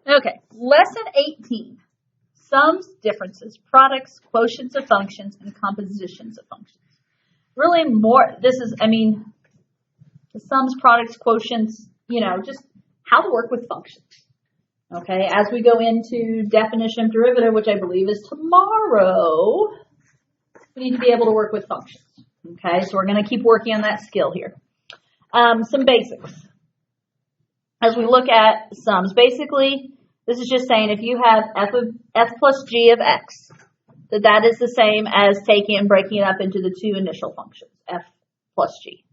Okay, lesson 18. Sums, differences, products, quotients of functions, and compositions of functions. Really more, the sums, products, quotients, just how to work with functions. Okay, as we go into definition of derivative, which I believe is tomorrow, we need to be able to work with functions. Okay, so we're going to keep working on that skill here. Some basics. As we look at sums, basically, this is just saying if you have f plus g of x, that is the same as taking and breaking it up into the two initial functions, f plus g.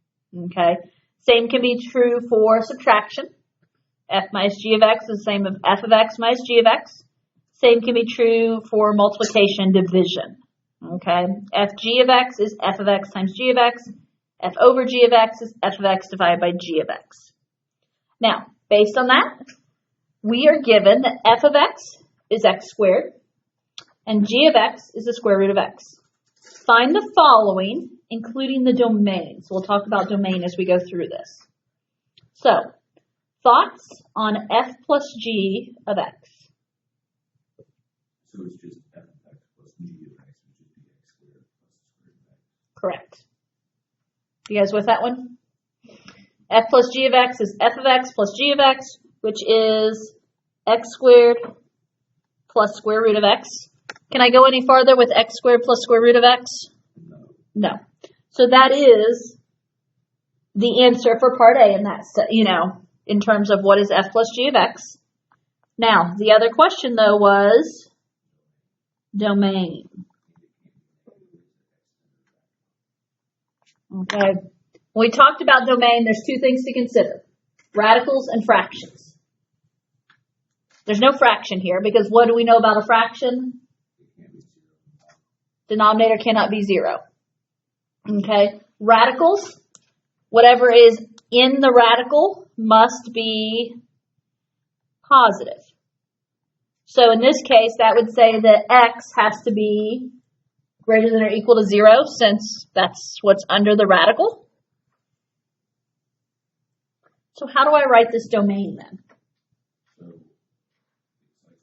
Okay, same can be true for subtraction. F minus g of x is the same as f of x minus g of x. Same can be true for multiplication and division. Okay, fg of x is f of x times g of x. F over g of x is f of x divided by g of x. Now, based on that, we are given that f of x is x squared and g of x is the square root of x. Find the following, including the domain. So we'll talk about domain as we go through this. So, thoughts on f plus g of x? So it's just f of x plus g of x, which would be x squared plus the square root of x. Correct. You guys with that one? F plus g of x is f of x plus g of x, which is x squared plus square root of x. Can I go any farther with x squared plus square root of x? No. So that is the answer for part A, and that's, in terms of what is f plus g of x. Now, the other question, though, was domain. Okay. When we talked about domain, there's two things to consider. Radicals and fractions. There's no fraction here because what do we know about a fraction? Denominator cannot be 0. Okay. Radicals, whatever is in the radical must be positive. So in this case, that would say that x has to be greater than or equal to 0 since that's what's under the radical. So how do I write this domain then? So it's like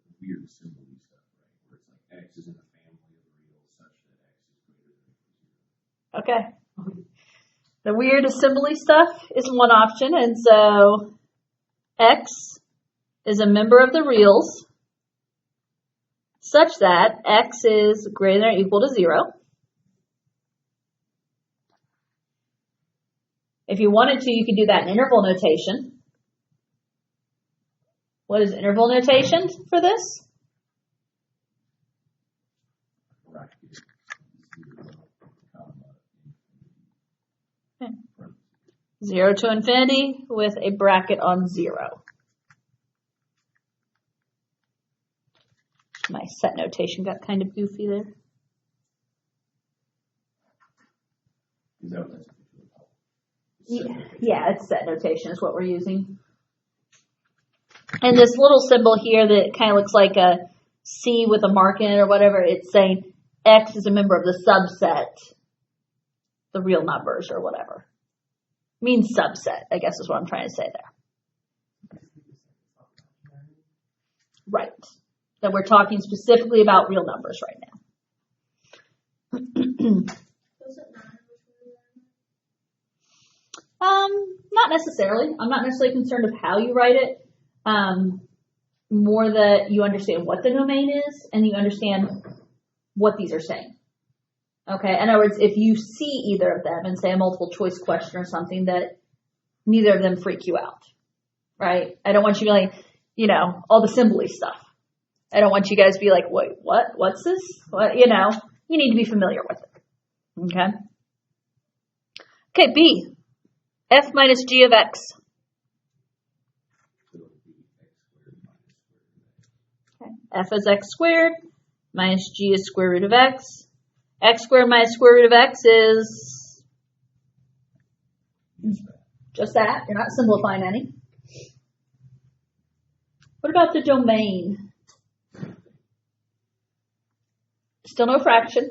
the weird symbol stuff, right? Where it's like x is in a family of reals such that x is greater than or equal to 0. Okay. The weird assembly stuff is one option, and so x is a member of the reals such that x is greater than or equal to 0. If you wanted to, you could do that in interval notation. What is interval notation for this? Okay. 0 to infinity with a bracket on 0. My set notation got kind of goofy there. Is that what that's? Yeah, it's set notation is what we're using. And this little symbol here that kind of looks like a C with a mark in it or whatever, it's saying X is a member of the subset, the real numbers or whatever. It means subset, I guess is what I'm trying to say there. Right. That we're talking specifically about real numbers right now. Not necessarily. I'm not necessarily concerned of how you write it. More that you understand what the domain is and you understand what these are saying. Okay. In other words, if you see either of them and say a multiple choice question or something, that neither of them freak you out. Right? I don't want you to be like, all the symbol-y stuff. I don't want you guys to be like, wait, what? What's this? What? You need to be familiar with it. Okay. Okay, B. F minus g of x. Okay. F is x squared minus g is square root of x. X squared minus square root of x is just that. You're not simplifying any. What about the domain? Still no fraction.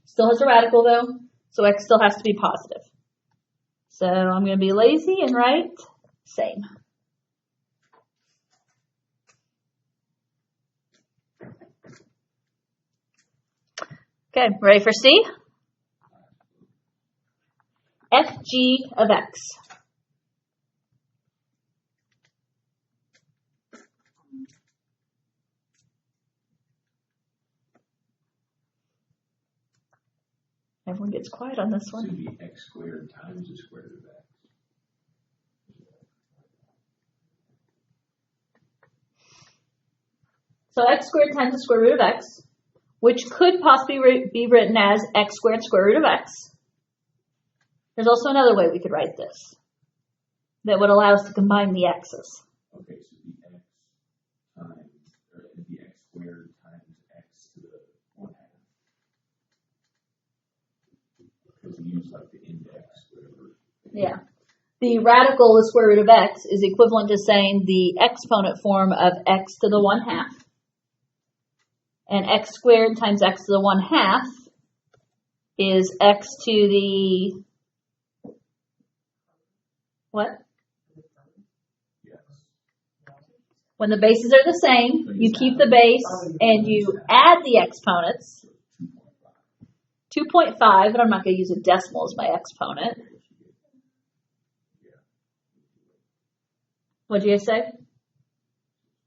Still has a radical though, so x still has to be positive. So I'm going to be lazy and write same. Okay, ready for C? FG of X. Everyone gets quiet on this So one. it'd be x squared times the square root of x. So x squared times the square root of x, which could possibly be written as x squared square root of x. There's also another way we could write this that would allow us to combine the x's. Okay, so it'd be x times, or it'd be x squared times x to the 1/2. Because we use like the index, whatever. Yeah. The radical, the square root of x, is equivalent to saying the exponent form of x to the 1/2. And x squared times x to the 1/2 is x to the, what? Yes. When the bases are the same, you keep the base and you add the exponents. 2.5, but I'm not going to use a decimal as my exponent. What did you say?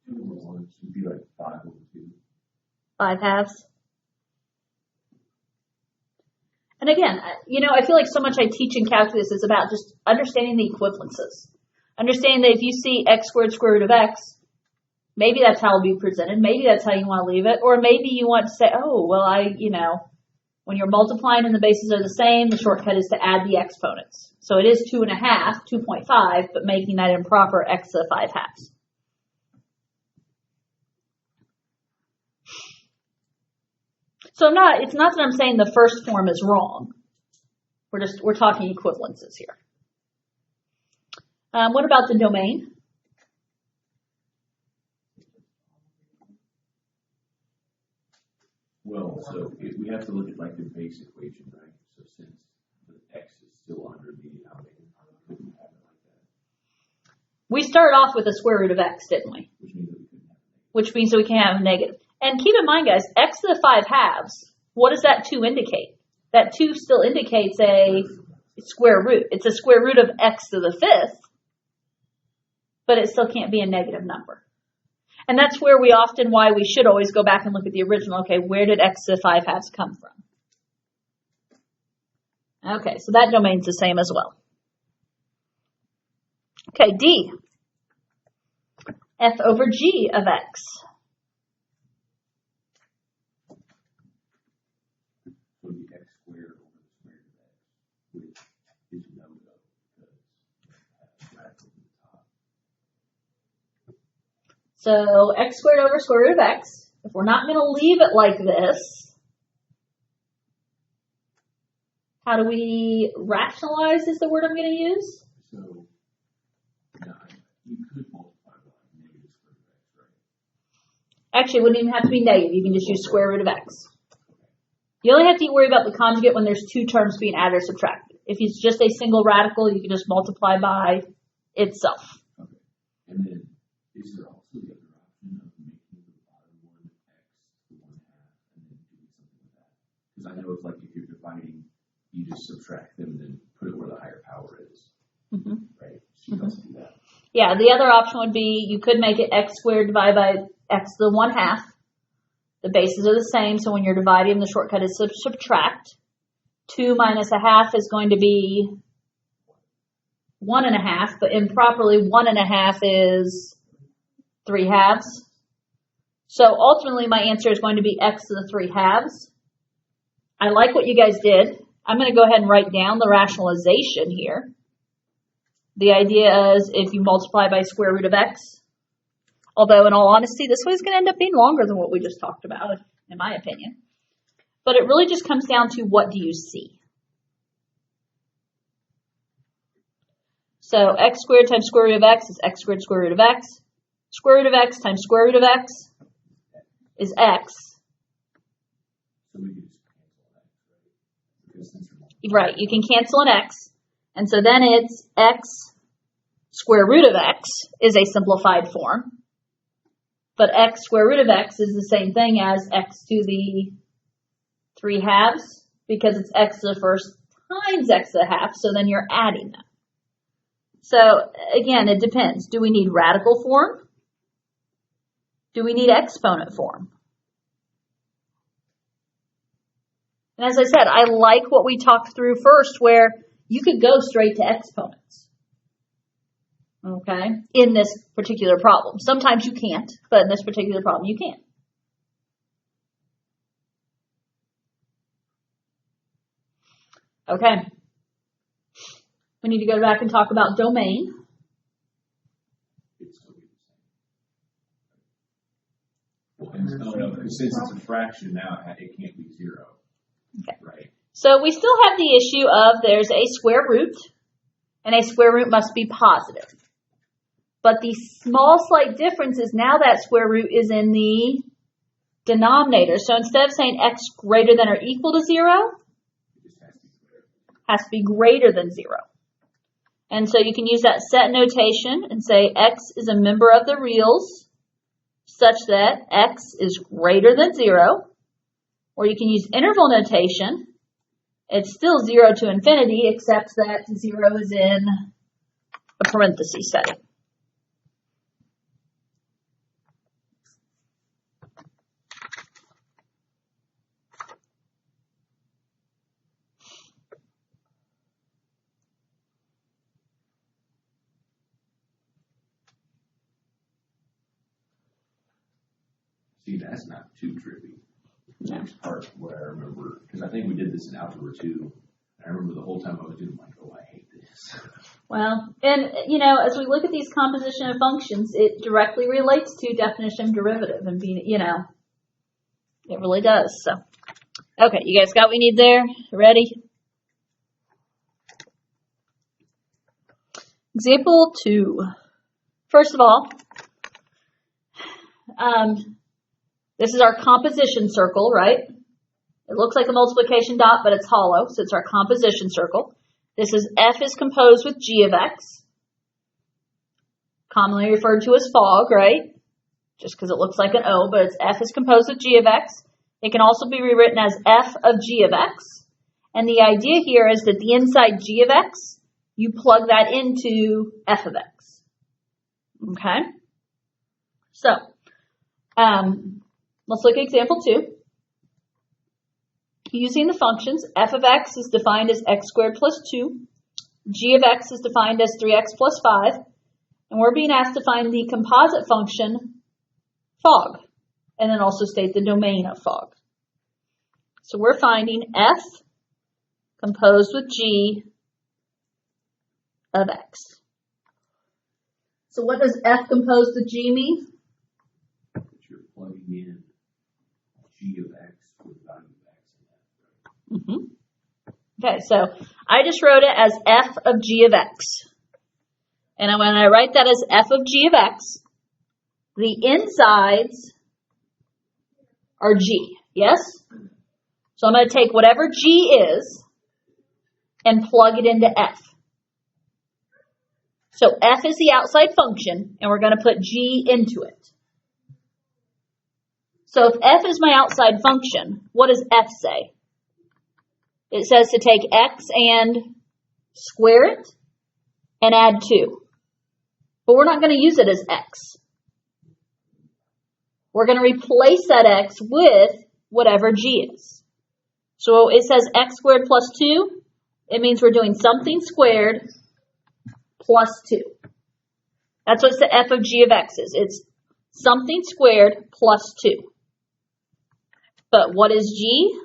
2 over 1 should be like 5 over 2. 5 halves. And again, I feel like so much I teach in calculus is about just understanding the equivalences. Understanding that if you see x squared square root of x, maybe that's how it'll be presented. Maybe that's how you want to leave it. Or maybe you want to say, oh, well, when you're multiplying and the bases are the same, the shortcut is to add the exponents. So it is 2.5, 2.5, but making that improper x to the 5 halves. So it's not that I'm saying the first form is wrong. We're talking equivalences here. What about the domain? Well, so we have to look at like the base equation, right? So since the x is still under the denominator, we couldn't have it like that. We started off with a square root of x, didn't we? Which means that we couldn't have it. Which means that we can have a negative. And keep in mind, guys, x to the 5 halves, what does that 2 indicate? That 2 still indicates a square root. It's a square root of x to the 5th, but it still can't be a negative number. And that's why we should always go back and look at the original. Okay, where did x to the 5 halves come from? Okay, so that domain's the same as well. Okay, D. F over g of x. So the x squared over the square root of x, which is no-no because it has radical at the top. So x squared over square root of x. If we're not going to leave it like this, how do we rationalize is the word I'm going to use? So now you could multiply by negative square root of x, right? Actually, it wouldn't even have to be negative. You can just use square root of x. You only have to worry about the conjugate when there's two terms being added or subtracted. If it's just a single radical, you can just multiply by itself. Okay. And then is there also the other option of making the bottom one x to 1/2 and then doing something with that? Because I know it's like if you're dividing, you just subtract them and then put it where the higher power is. Mm-hmm. Right? So you can also do that. Yeah, the other option would be you could make it x squared divided by x to the 1/2. The bases are the same, so when you're dividing, the shortcut is subtract. 2 minus 1/2 is going to be 1.5, but improperly 1.5 is 3 halves. So ultimately, my answer is going to be x to the 3 halves. I like what you guys did. I'm going to go ahead and write down the rationalization here. The idea is if you multiply by square root of x, although in all honesty, this way is going to end up being longer than what we just talked about, in my opinion. But it really just comes down to what do you see? So x squared times square root of x is x squared square root of x. Square root of x times square root of x is x. So we can just cancel that, right? Because since you're multiplying, Right, you can cancel an x. And so then it's x square root of x is a simplified form. But x square root of x is the same thing as x to the 3/2 because it's x to the first times x to the half, so then you're adding them. So again, it depends. Do we need radical form? Do we need exponent form? And as I said, I like what we talked through first, where you could go straight to exponents. Okay, in this particular problem. Sometimes you can't, but in this particular problem you can. Okay. We need to go back and talk about domain. Well, since it's a fraction now, it can't be 0. Okay. Right. So we still have the issue of there's a square root, and a square root must be positive. But the small slight difference is now that square root is in the denominator. So instead of saying x greater than or equal to 0, it has to be greater than 0. And so you can use that set notation and say x is a member of the reals such that x is greater than 0. Or you can use interval notation. It's still 0 to infinity, except that 0 is in a parenthesis setting. See, that's not too trippy. The next part where I remember, because I think we did this in Algebra 2, I remember the whole time I was doing, like, oh, I hate this. Well, and, you know, as we look at these composition of functions, it directly relates to definition of derivative and being, you know, it really does. So, okay, you guys got what we need there? Ready? Example 2. First of all, this is our composition circle, right? It looks like a multiplication dot, but it's hollow, so it's our composition circle. This is f is composed with g of x, commonly referred to as fog, right? Just because it looks like an O, but it's f is composed with g of x. It can also be rewritten as f of g of x. And the idea here is that the inside g of x, you plug that into f of x. Okay? So, let's look at example 2. Using the functions, f of x is defined as x squared plus 2. G of x is defined as 3x plus 5. And we're being asked to find the composite function fog. And then also state the domain of fog. So we're finding f composed with g of x. So what does f composed with g mean? That you're plugging in g of x with value of x in that. Okay, so I just wrote it as f of g of x. And when I write that as f of g of x, the insides are g, yes? So I'm going to take whatever g is and plug it into f. So f is the outside function, and we're going to put g into it. So if f is my outside function, what does f say? It says to take x and square it and add 2. But we're not going to use it as x. We're going to replace that x with whatever g is. So it says x squared plus 2. It means we're doing something squared plus 2. That's what the f of g of x is. It's something squared plus 2. But what is g?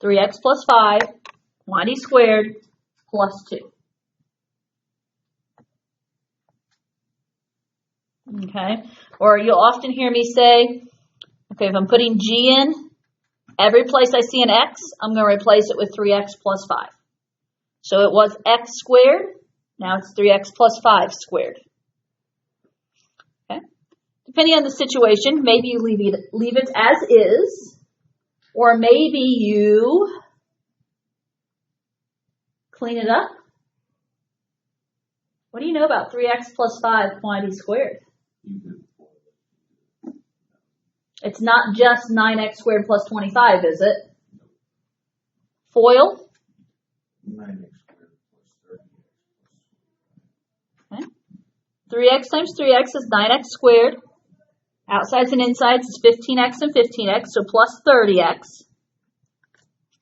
3x plus 5, quantity squared, plus 2. Okay, or you'll often hear me say, okay, if I'm putting g in, every place I see an x, I'm going to replace it with 3x plus 5. So it was x squared, now it's 3x plus 5 squared. Okay, depending on the situation, maybe you leave it as is. Or maybe you clean it up. What do you know about 3x plus 5 quantity squared? It's not just 9x squared plus 25, is it? FOIL? 9x squared plus 30x. Okay. 3x times 3x is 9x squared. Outsides and insides is 15x and 15x, so plus 30x.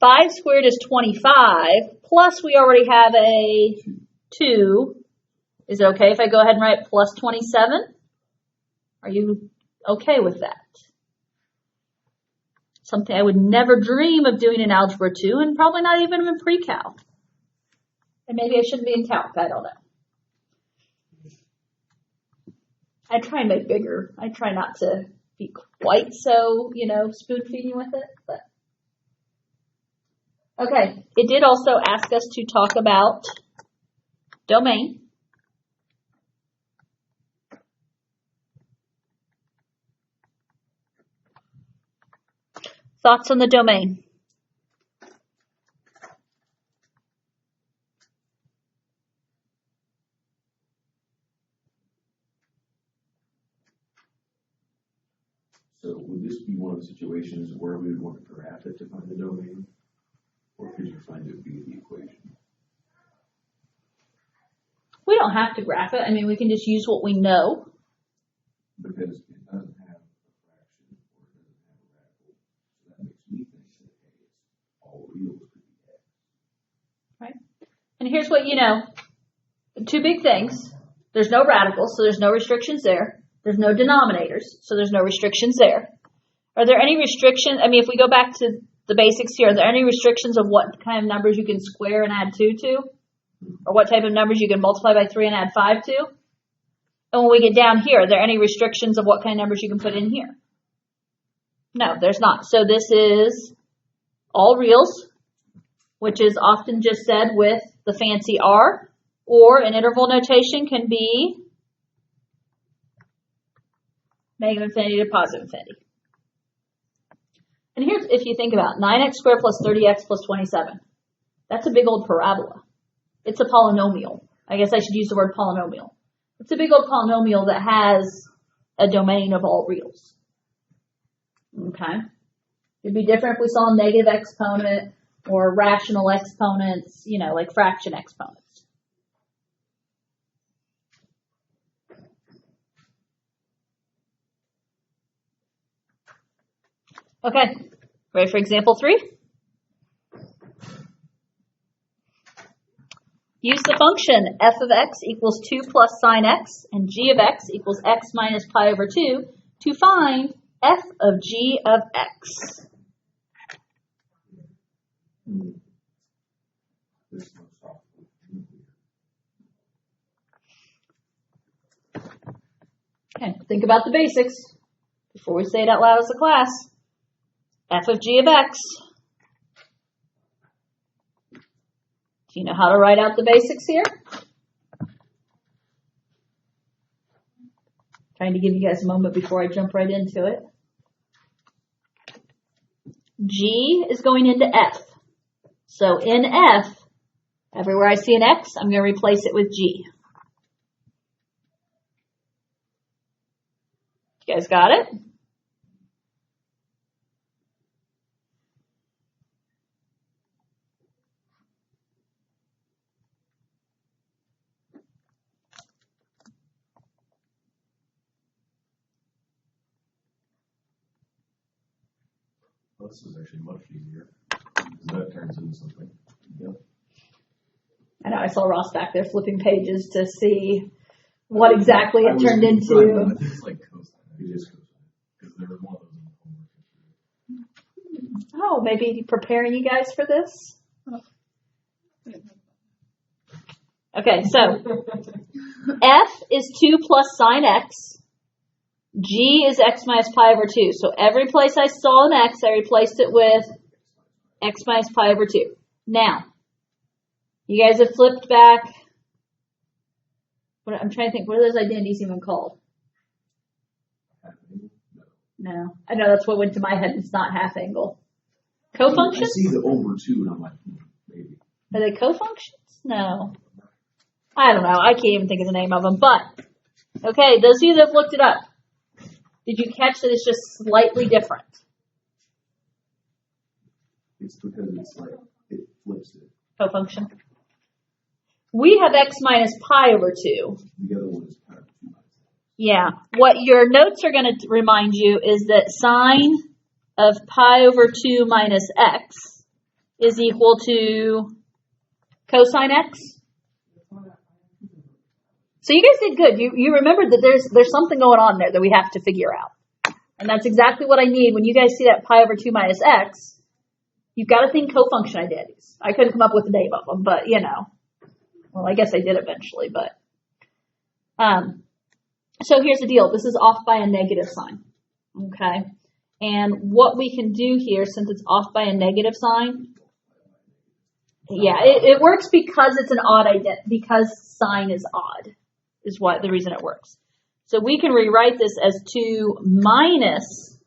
5 squared is 25, plus we already have a 2. Is it okay if I go ahead and write plus 27? Are you okay with that? Something I would never dream of doing in Algebra 2, and probably not even in Pre-Cal. And maybe I shouldn't be in Calc, I don't know. I try and make bigger. I try not to be quite so, spoon-feeding with it, but. Okay, it did also ask us to talk about domain. Thoughts on the domain? So would this be one of the situations where we would want to graph it to find the domain? Or could you find it via the equation? We don't have to graph it. I mean, we can just use what we know. Because it doesn't have a fraction or it doesn't have a radical. So that makes me think that, hey, it's all reals could be x. Right? And here's what you know. 2 big things. There's no radicals, so there's no restrictions there. There's no denominators, so there's no restrictions there. Are there any restrictions? I mean, if we go back to the basics here, are there any restrictions of what kind of numbers you can square and add 2 to? Or what type of numbers you can multiply by 3 and add 5 to? And when we get down here, are there any restrictions of what kind of numbers you can put in here? No, there's not. So this is all reals, which is often just said with the fancy R, or an interval notation can be negative infinity to positive infinity. And here's, if you think about 9x squared plus 30x plus 27. That's a big old parabola. It's a polynomial. I guess I should use the word polynomial. It's a big old polynomial that has a domain of all reals. Okay? It'd be different if we saw a negative exponent or rational exponents, like fraction exponents. Okay, ready for example 3? Use the function f of x equals 2 plus sine x and g of x equals x minus pi over 2 to find f of g of x. Okay, think about the basics before we say it out loud as a class. F of g of x. Do you know how to write out the basics here? Trying to give you guys a moment before I jump right into it. G is going into F. So in F, everywhere I see an X, I'm going to replace it with G. You guys got it? Well, this is actually much easier. That turns into something. Yep. I know, I saw Ross back there flipping pages to see what exactly it turned into. I think it's like cosine. It is cosine. Because there was one of those in the homework. Oh, maybe preparing you guys for this? Okay, so F is 2 plus sine x. G is x minus pi over 2. So every place I saw an x, I replaced it with x minus pi over 2. Now, you guys have flipped back. I'm trying to think, what are those identities even called? No. I know that's what went to my head. It's not half angle. Cofunctions? I see the over 2 and I'm like, maybe. Are they cofunctions? No. I don't know. I can't even think of the name of them. But, okay, those of you that have looked it up, Did you catch that it's just slightly different? It's because it's like, it flips it. Cofunction. We have x minus pi over 2. The other one is pi over 2 minus x. Yeah. What your notes are going to remind you is that sine of pi over 2 minus x is equal to cosine x. So you guys did good. You remembered that there's something going on there that we have to figure out. And that's exactly what I need. When you guys see that pi over 2 minus x, you've got to think cofunction identities. I couldn't come up with the name of them, but you know. Well, I guess I did eventually, but. So here's the deal. This is off by a negative sign. Okay. And what we can do here, since it's off by a negative sign, yeah, it works because it's an odd identity, because sign is odd, is what the reason it works. So we can rewrite this as 2 minus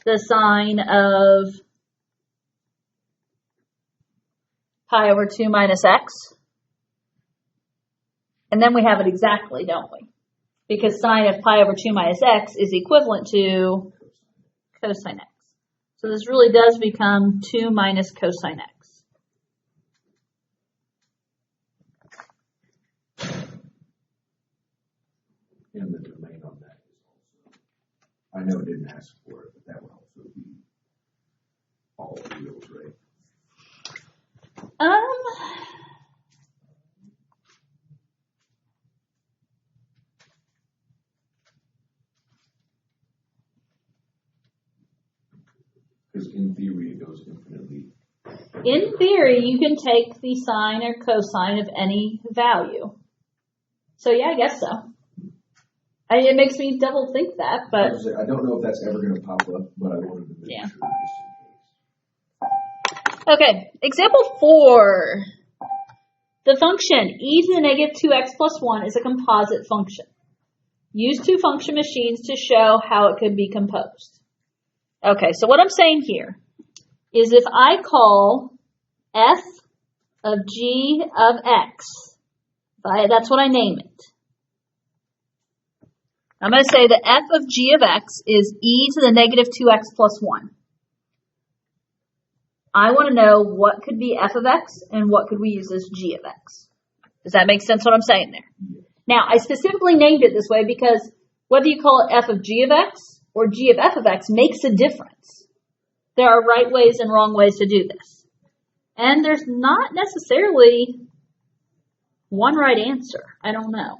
the sine of pi over 2 minus x. And then we have it exactly, don't we? Because sine of pi over 2 minus x is equivalent to cosine x. So this really does become 2 minus cosine x. And the domain on that is also, I know it didn't ask for it, but that would also be all wheels, right? Because in theory, it goes infinitely. In theory, you can take the sine or cosine of any value. So yeah, I guess so. It makes me double think that, but I don't know if that's ever going to pop up, but I wanted to make sure just in case. Okay, example 4. The function e to the negative 2x plus 1 is a composite function. Use 2 function machines to show how it could be composed. Okay, so what I'm saying here is if I call f of g of x, that's what I name it. I'm going to say that f of g of x is e to the negative 2x plus 1. I want to know what could be f of x and what could we use as g of x. Does that make sense what I'm saying there? Now, I specifically named it this way because whether you call it f of g of x or g of f of x makes a difference. There are right ways and wrong ways to do this. And there's not necessarily one right answer. I don't know.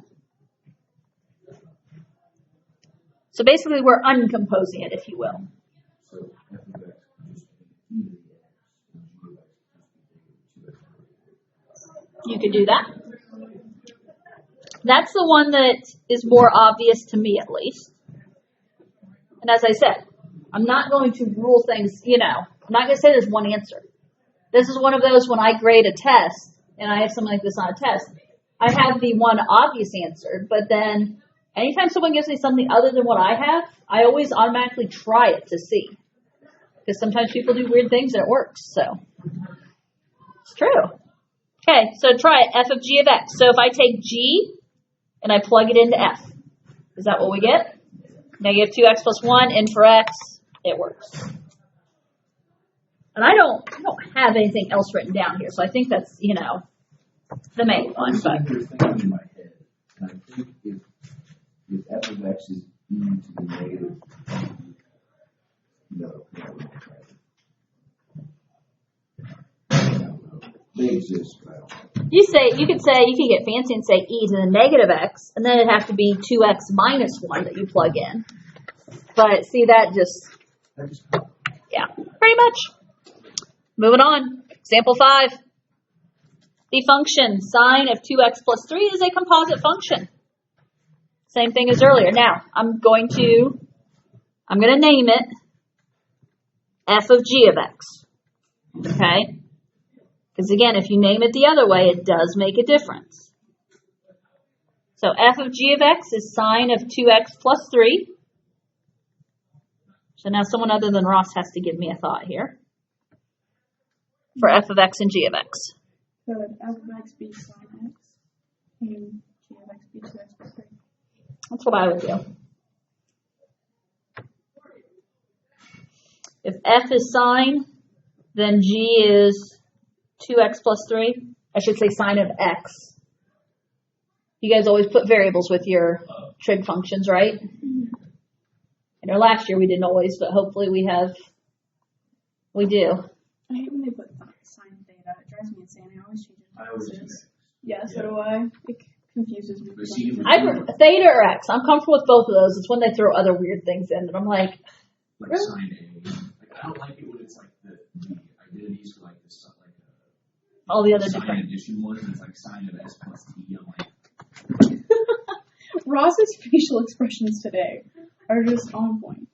So basically, we're uncomposing it, if you will. So f of x just e to the x, and g of x just You could do that. That's the one that is more obvious to me, at least. And as I said, I'm not going to rule things, I'm not going to say there's one answer. This is one of those when I grade a test, and I have something like this on a test, I have the one obvious answer, but then anytime someone gives me something other than what I have, I always automatically try it to see. Because sometimes people do weird things and it works, so. It's true. Okay, so try it, f of g of x. So if I take g and I plug it into f, is that what we get? Negative 2x plus 1, in for x, it works. And I don't have anything else written down here, so I think that's, the main one. I'm thinking in my head, and I think if f of x is e to the negative, no, that would not try it. I don't know. They exist, but I don't know. You can get fancy and say e to the negative x, and then it'd have to be 2x minus 1 that you plug in. But see, yeah, pretty much. Moving on. Example 5. The function sine of 2x plus 3 is a composite function. Same thing as earlier. Now, I'm going to name it f of g of x. Okay? Because again, if you name it the other way, it does make a difference. So f of g of x is sine of 2x plus 3. So now someone other than Ross has to give me a thought here. For f of x and g of x. So would f of x be sine x and g of x be 2x plus 3? That's what I would do. f is sine, then g is 2x plus 3. I should say sine of x. You guys always put variables with your trig functions, right? I know last year we didn't always, but hopefully we do. I hate when they put sine theta. It drives me insane. I always change it I to always do axis. X. Yeah, so do I. It confuses me. But see, Theta or x. I'm comfortable with both of those. It's when they throw other weird things in, and I'm like, like sine A. Like I don't like it when it's like the identities for like this like all the other sine different. addition one, and it's like sine of S plus T. I'm like, Ross's facial expressions today are just on point.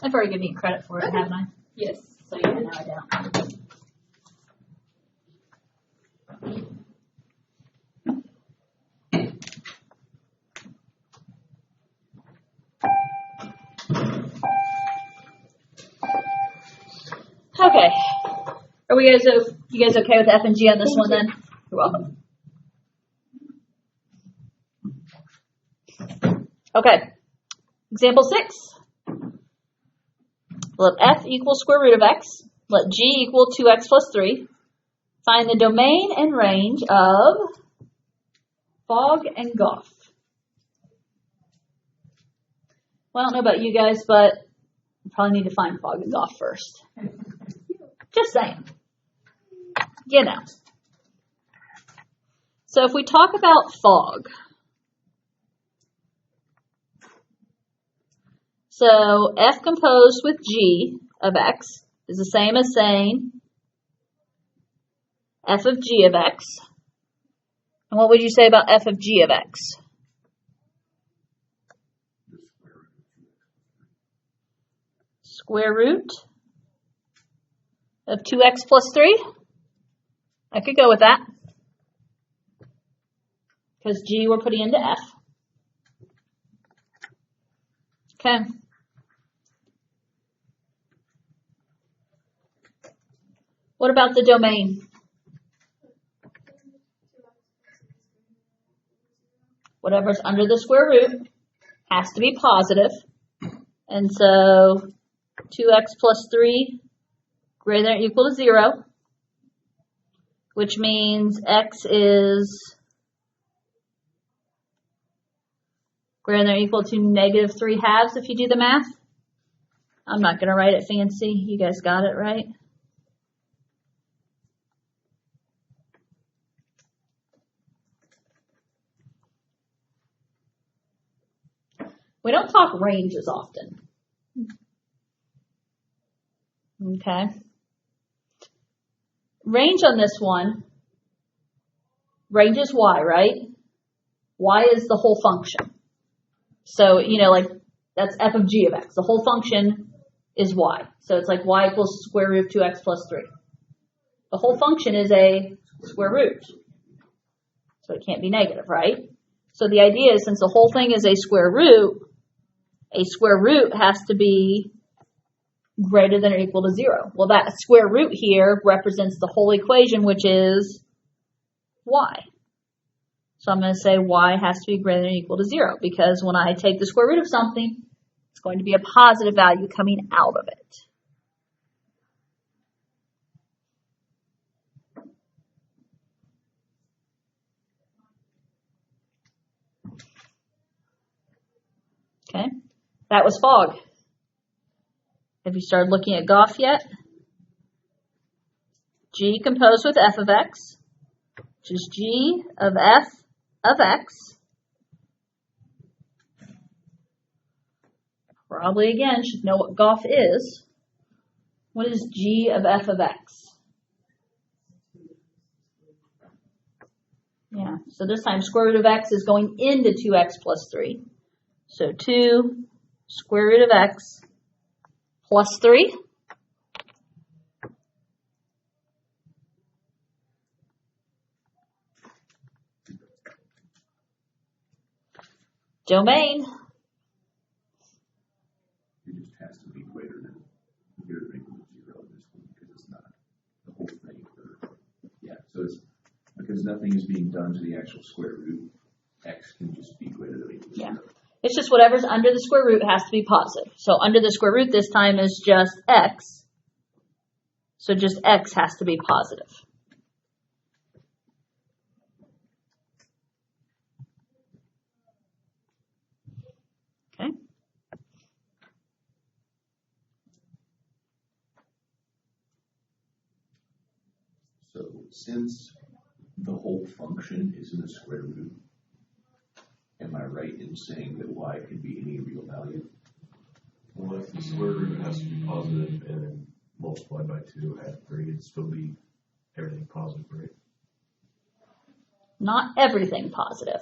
I've already given you credit for it, haven't I? Yes. So yeah, no, I don't. Okay. Are you guys okay with F and G on this one then? You're welcome. Okay. Example 6. Let f equal square root of x. Let g equal 2x plus 3. Find the domain and range of Fogg and Goff. Well, I don't know about you guys, but you probably need to find Fogg and Goff first. Just saying. You know. So if we talk about Fogg, so f composed with g of x is the same as saying f of g of x. And what would you say about f of g of x? Square root of 2x plus 3? I could go with that. Because g we're putting into f. Okay. What about the domain? Whatever's under the square root has to be positive. And so 2x plus 3 greater than or equal to 0, which means x is greater than or equal to negative 3 halves if you do the math. I'm not going to write it fancy. You guys got it, right? We don't talk ranges often. Okay. Range on this one, range is y, right? Y is the whole function. So, like that's f of g of x. The whole function is y. So it's like y equals square root of 2x plus 3. The whole function is a square root. So it can't be negative, right? So the idea is since the whole thing is a square root has to be greater than or equal to 0. Well, that square root here represents the whole equation, which is y. So I'm going to say y has to be greater than or equal to 0 because when I take the square root of something, it's going to be a positive value coming out of it. Okay, that was Fogg. Have you started looking at Goff yet? G composed with f of x, which is g of f of x. Probably again should know what Goff is. What is g of f of x? Yeah, so this time square root of x is going into 2x plus 3. So 2 square root of x plus 3. Domain. it just has to be greater than or equal to 0 in this one because it's not the whole thing. Yeah, so it's because nothing is being done to the actual square root. X can just be greater than or equal to 0. It's just whatever's under the square root has to be positive. So under the square root this time is just x. So just x has to be positive. Okay. So since the whole function is in the square root, am I right in saying that y could be any real value? Well, if the square root has to be positive and then multiplied by 2 add 3, it'd still be everything positive, right? Not everything positive.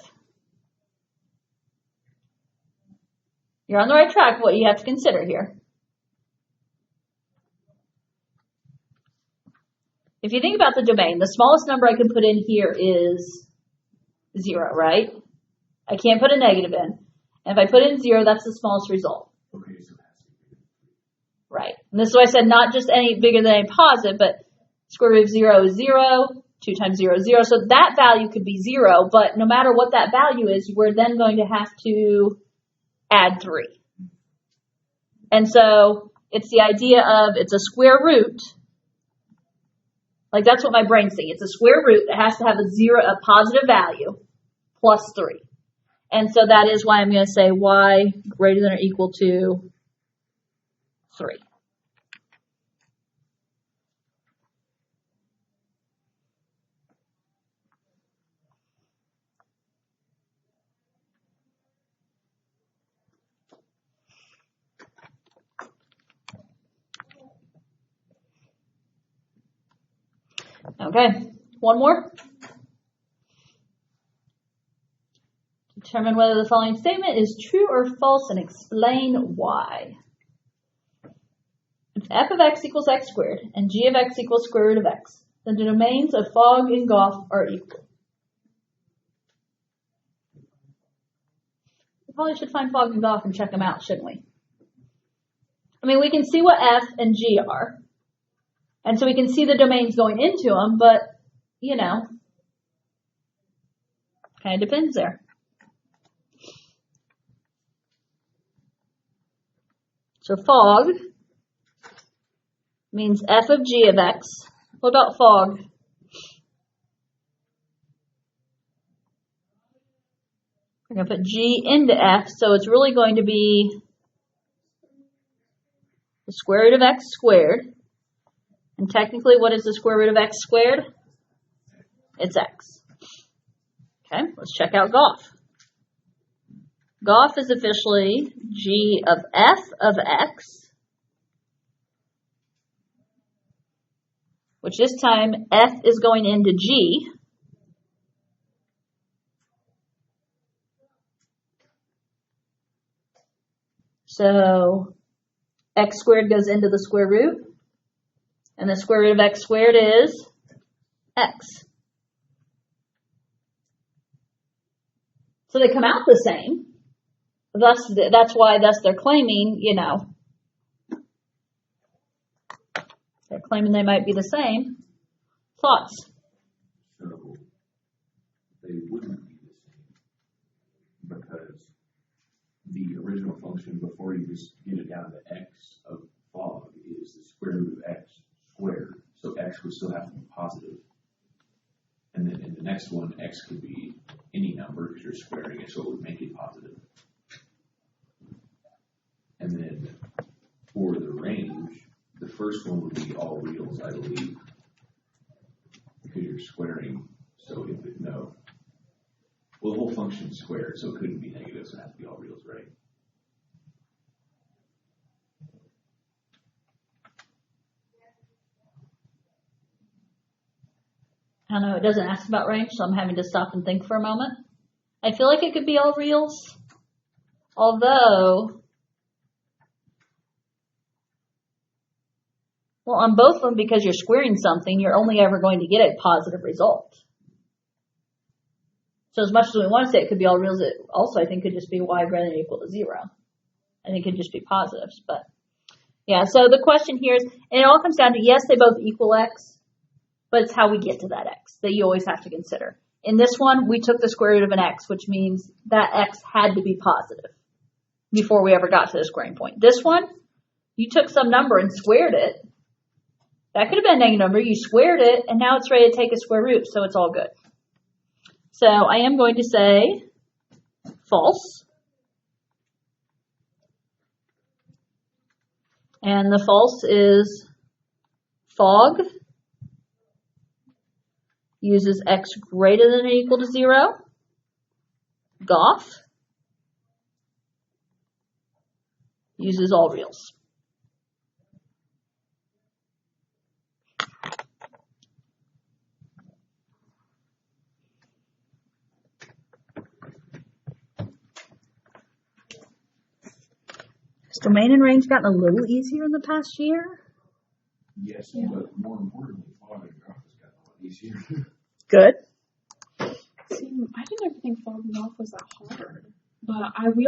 You're on the right track. What you have to consider here. If you think about the domain, the smallest number I can put in here is 0, right? I can't put a negative in. And if I put in 0, that's the smallest result. Okay, so it has to be. Right. And this is why I said not just any bigger than a positive, but square root of 0 is 0. 2 times 0 is 0. So that value could be 0, but no matter what that value is, we're then going to have to add 3. And so it's the idea of it's a square root. Like that's what my brain's thinking. It's a square root that has to have a positive value plus 3. And so that is why I'm going to say y greater than or equal to 3. Okay, one more. Determine whether the following statement is true or false and explain why. If f of x equals x squared and g of x equals square root of x, then the domains of Fogg and Goff are equal. We probably should find Fogg and Goff and check them out, shouldn't we? I mean, we can see what f and g are. And so we can see the domains going into them, but, you know, kind of depends there. So Fogg means f of g of x. What about Fogg? We're going to put g into f, so it's really going to be the square root of x squared. And technically, what is the square root of x squared? It's x. Okay, let's check out Goff. Goff is officially g of f of x, which this time f is going into g. So x squared goes into the square root. And the square root of x squared is x. So they come out the same. That's why they're claiming, you know, they're claiming they might be the same. Thoughts? So they wouldn't be the same because the original function before you just get it down to x of Fogg is the square root of x squared. So x would still have to be positive. And then in the next one, x could be any number because you're squaring it, so it would make it positive. And then for the range, the first one would be all reals, I believe, because you're squaring. So if it, no, well, the whole function is squared, so it couldn't be negative, so it has to be all reals, right? I don't know, it doesn't ask about range, so I'm having to stop and think for a moment. I feel like it could be all reals, although, well, on both of them, because you're squaring something, you're only ever going to get a positive result. So as much as we want to say it could be all reals, it also, I think, could just be y greater than or equal to 0. I think it could just be positives, but yeah, so the question here is, and it all comes down to, yes, they both equal x, but it's how we get to that x that you always have to consider. In this one, we took the square root of an x, which means that x had to be positive. before we ever got to the squaring point. This one, you took some number and squared it. That could have been a negative number. You squared it, and now it's ready to take a square root, so it's all good. So I am going to say false. And the false is fog uses x greater than or equal to 0. Goth uses all reals. Has domain and range gotten a little easier in the past year? Yes, but more importantly, fog and graph has gotten a lot easier. Good. See, I didn't ever think fog and golf was that hard, but we